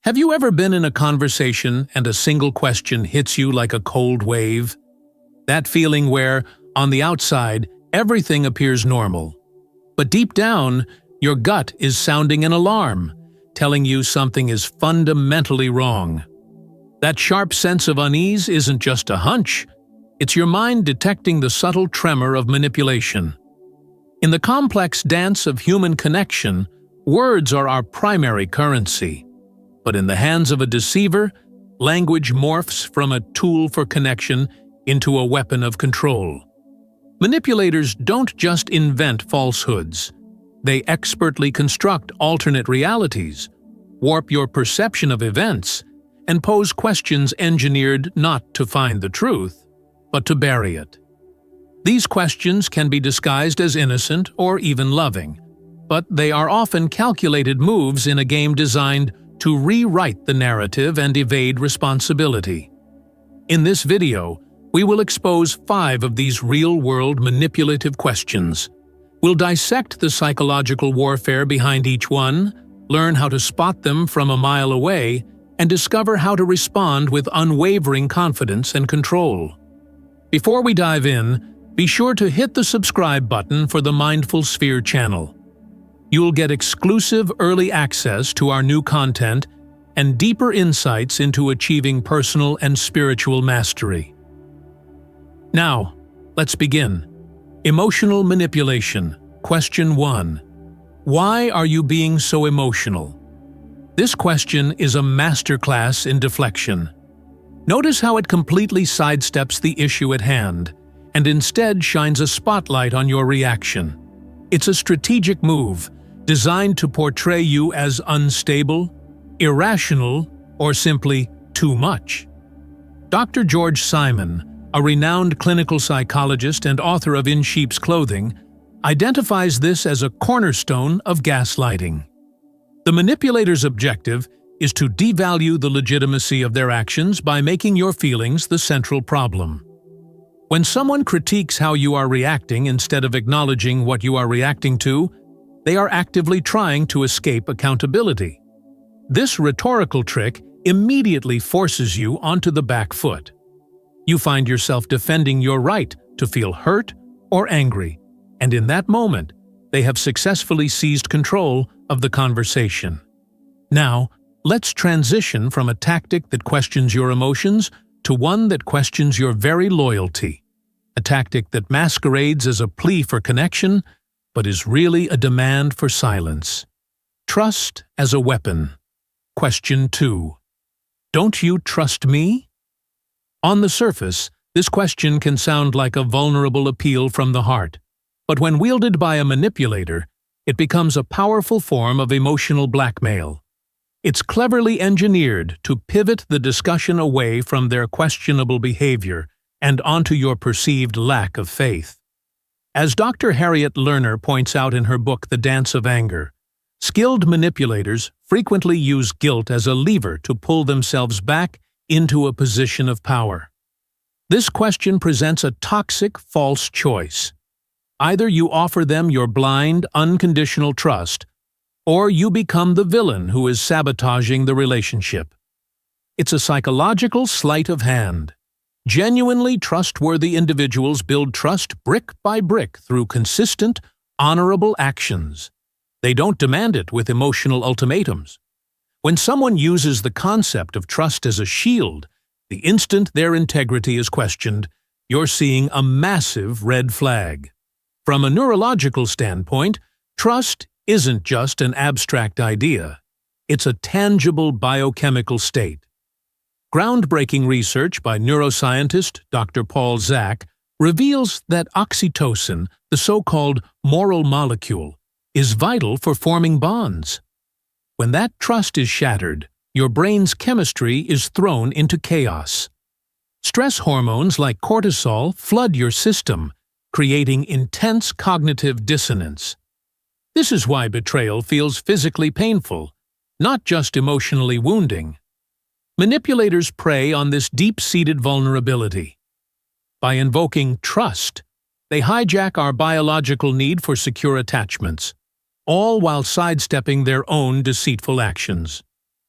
Have you ever been in a conversation and a single question hits you like a cold wave? That feeling where, on the outside, everything appears normal. But deep down, your gut is sounding an alarm, telling you something is fundamentally wrong. That sharp sense of unease isn't just a hunch. It's your mind detecting the subtle tremor of manipulation. In the complex dance of human connection, words are our primary currency. But in the hands of a deceiver, language morphs from a tool for connection into a weapon of control. Manipulators don't just invent falsehoods. They expertly construct alternate realities, warp your perception of events, and pose questions engineered not to find the truth, but to bury it. These questions can be disguised as innocent or even loving, but they are often calculated moves in a game designed to rewrite the narrative and evade responsibility. In this video, we will expose 5 of these real-world manipulative questions. We'll dissect the psychological warfare behind each one, learn how to spot them from a mile away, and discover how to respond with unwavering confidence and control. Before we dive in, be sure to hit the subscribe button for the Mindful Sphere channel. You'll get exclusive early access to our new content and deeper insights into achieving personal and spiritual mastery. Now, let's begin. Emotional manipulation. Question 1. Why are you being so emotional? This question is a masterclass in deflection. Notice how it completely sidesteps the issue at hand and instead shines a spotlight on your reaction. It's a strategic move designed to portray you as unstable, irrational, or simply too much. Dr. George Simon, a renowned clinical psychologist and author of In Sheep's Clothing, identifies this as a cornerstone of gaslighting. The manipulator's objective is to devalue the legitimacy of their actions by making your feelings the central problem. When someone critiques how you are reacting instead of acknowledging what you are reacting to, they are actively trying to escape accountability. This rhetorical trick immediately forces you onto the back foot. You find yourself defending your right to feel hurt or angry, and in that moment, they have successfully seized control of the conversation. Now, let's transition from a tactic that questions your emotions to one that questions your very loyalty, a tactic that masquerades as a plea for connection, but is really a demand for silence. Trust as a weapon. Question 2. Don't you trust me? On the surface, this question can sound like a vulnerable appeal from the heart, but when wielded by a manipulator, it becomes a powerful form of emotional blackmail. It's cleverly engineered to pivot the discussion away from their questionable behavior and onto your perceived lack of faith. As Dr. Harriet Lerner points out in her book The Dance of Anger, skilled manipulators frequently use guilt as a lever to pull themselves back into a position of power. This question presents a toxic, false choice. Either you offer them your blind, unconditional trust, or you become the villain who is sabotaging the relationship. It's a psychological sleight of hand. Genuinely trustworthy individuals build trust brick by brick through consistent, honorable actions. They don't demand it with emotional ultimatums. When someone uses the concept of trust as a shield, the instant their integrity is questioned, you're seeing a massive red flag. From a neurological standpoint, trust isn't just an abstract idea. It's a tangible biochemical state. Groundbreaking research by neuroscientist Dr. Paul Zak reveals that oxytocin, the so-called moral molecule, is vital for forming bonds. When that trust is shattered, your brain's chemistry is thrown into chaos. Stress hormones like cortisol flood your system, creating intense cognitive dissonance. This is why betrayal feels physically painful, not just emotionally wounding. Manipulators prey on this deep-seated vulnerability. By invoking trust, they hijack our biological need for secure attachments, all while sidestepping their own deceitful actions.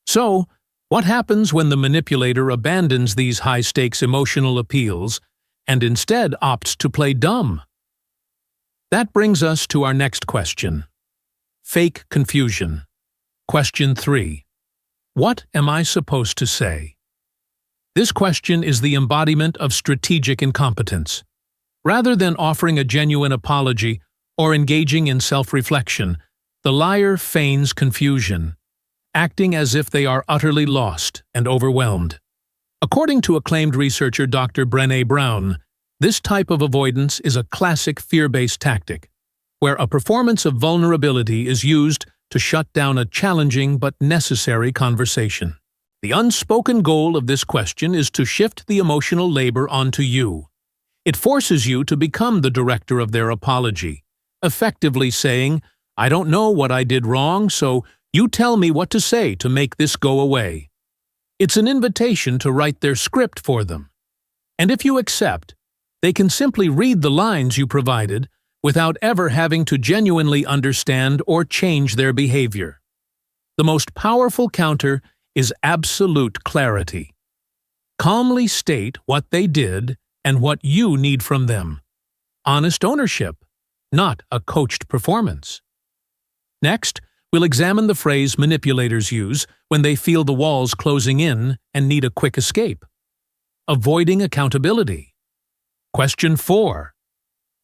So, What happens when the manipulator abandons these high-stakes emotional appeals and instead opts to play dumb? That brings us to our next question. Fake confusion. Question 3. What am I supposed to say? This question is the embodiment of strategic incompetence. Rather than offering a genuine apology or engaging in self-reflection, the liar feigns confusion, acting as if they are utterly lost and overwhelmed. According to acclaimed researcher Dr. Brené Brown, this type of avoidance is a classic fear-based tactic, where a performance of vulnerability is used to shut down a challenging but necessary conversation. The unspoken goal of this question is to shift the emotional labor onto you. It forces you to become the director of their apology, effectively saying, "I don't know what I did wrong, so you tell me what to say to make this go away." It's an invitation to write their script for them. And if you accept, they can simply read the lines you provided without ever having to genuinely understand or change their behavior. The most powerful counter is absolute clarity. Calmly state what they did and what you need from them. Honest ownership, not a coached performance. Next, we'll examine the phrase manipulators use when they feel the walls closing in and need a quick escape. Avoiding accountability. Question 4.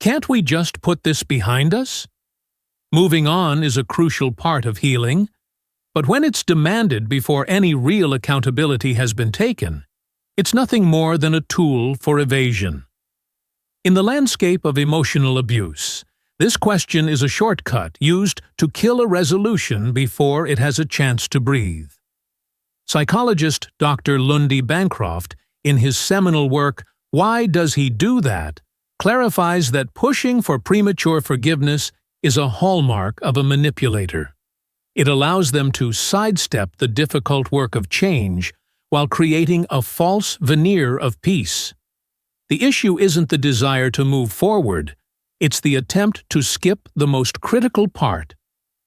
Can't we just put this behind us? Moving on is a crucial part of healing, but when it's demanded before any real accountability has been taken, it's nothing more than a tool for evasion. In the landscape of emotional abuse, this question is a shortcut used to kill a resolution before it has a chance to breathe. Psychologist Dr. Lundy Bancroft, in his seminal work, Why Does He Do That?, clarifies that pushing for premature forgiveness is a hallmark of a manipulator. It allows them to sidestep the difficult work of change while creating a false veneer of peace. The issue isn't the desire to move forward, it's the attempt to skip the most critical part,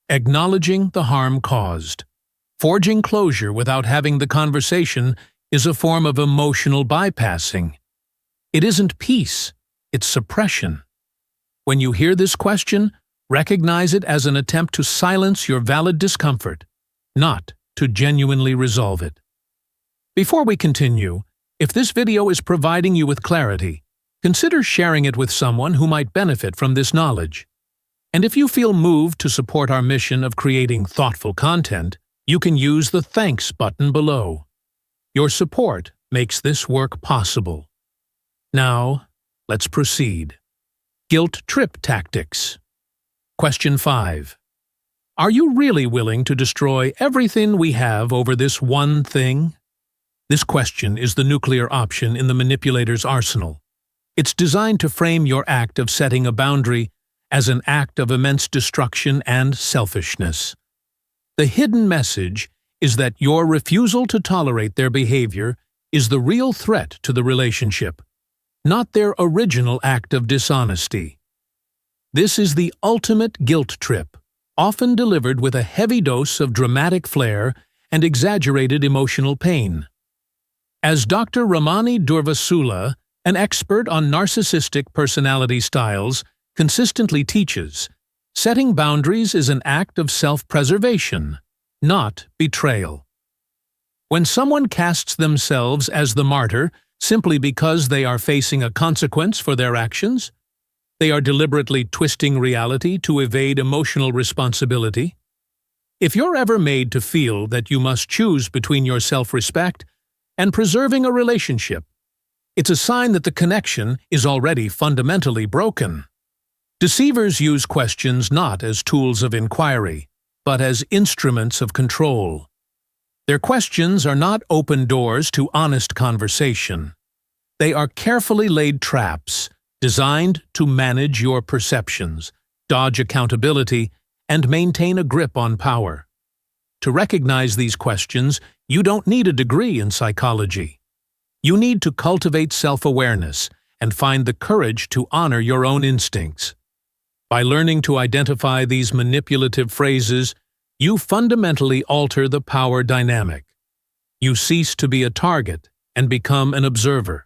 acknowledging the harm caused. Forging closure without having the conversation is a form of emotional bypassing. It isn't peace, it's suppression. When you hear this question, recognize it as an attempt to silence your valid discomfort, not to genuinely resolve it. Before we continue, if this video is providing you with clarity, consider sharing it with someone who might benefit from this knowledge. And if you feel moved to support our mission of creating thoughtful content, you can use the Thanks button below. Your support makes this work possible. Now, let's proceed. Guilt trip tactics. Question 5. Are you really willing to destroy everything we have over this one thing? This question is the nuclear option in the manipulator's arsenal. It's designed to frame your act of setting a boundary as an act of immense destruction and selfishness. The hidden message is that your refusal to tolerate their behavior is the real threat to the relationship, not their original act of dishonesty. This is the ultimate guilt trip, often delivered with a heavy dose of dramatic flair and exaggerated emotional pain. As Dr. Ramani Durvasula, an expert on narcissistic personality styles, consistently teaches, setting boundaries is an act of self-preservation, not betrayal. When someone casts themselves as the martyr simply because they are facing a consequence for their actions, they are deliberately twisting reality to evade emotional responsibility. If you're ever made to feel that you must choose between your self-respect and preserving a relationship, it's a sign that the connection is already fundamentally broken. Deceivers use questions not as tools of inquiry, but as instruments of control. Their questions are not open doors to honest conversation. They are carefully laid traps, designed to manage your perceptions, dodge accountability, and maintain a grip on power. To recognize these questions, you don't need a degree in psychology. You need to cultivate self-awareness and find the courage to honor your own instincts. By learning to identify these manipulative phrases, you fundamentally alter the power dynamic. You cease to be a target and become an observer.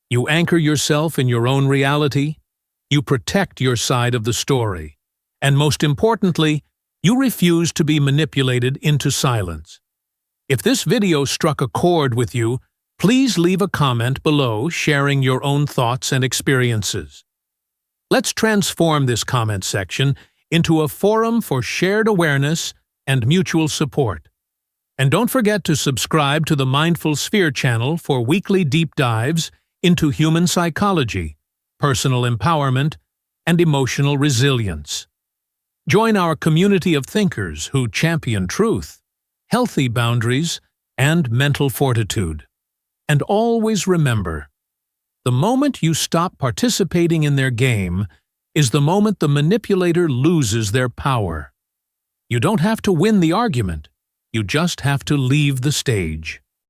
You anchor yourself in your own reality. You protect your side of the story. And most importantly, you refuse to be manipulated into silence. If this video struck a chord with you, please leave a comment below sharing your own thoughts and experiences. Let's transform this comment section into a forum for shared awareness and mutual support. And don't forget to subscribe to the Mindful Sphere channel for weekly deep dives into human psychology, personal empowerment, and emotional resilience. Join our community of thinkers who champion truth, healthy boundaries, and mental fortitude. And always remember, the moment you stop participating in their game is the moment the manipulator loses their power. You don't have to win the argument, you just have to leave the stage.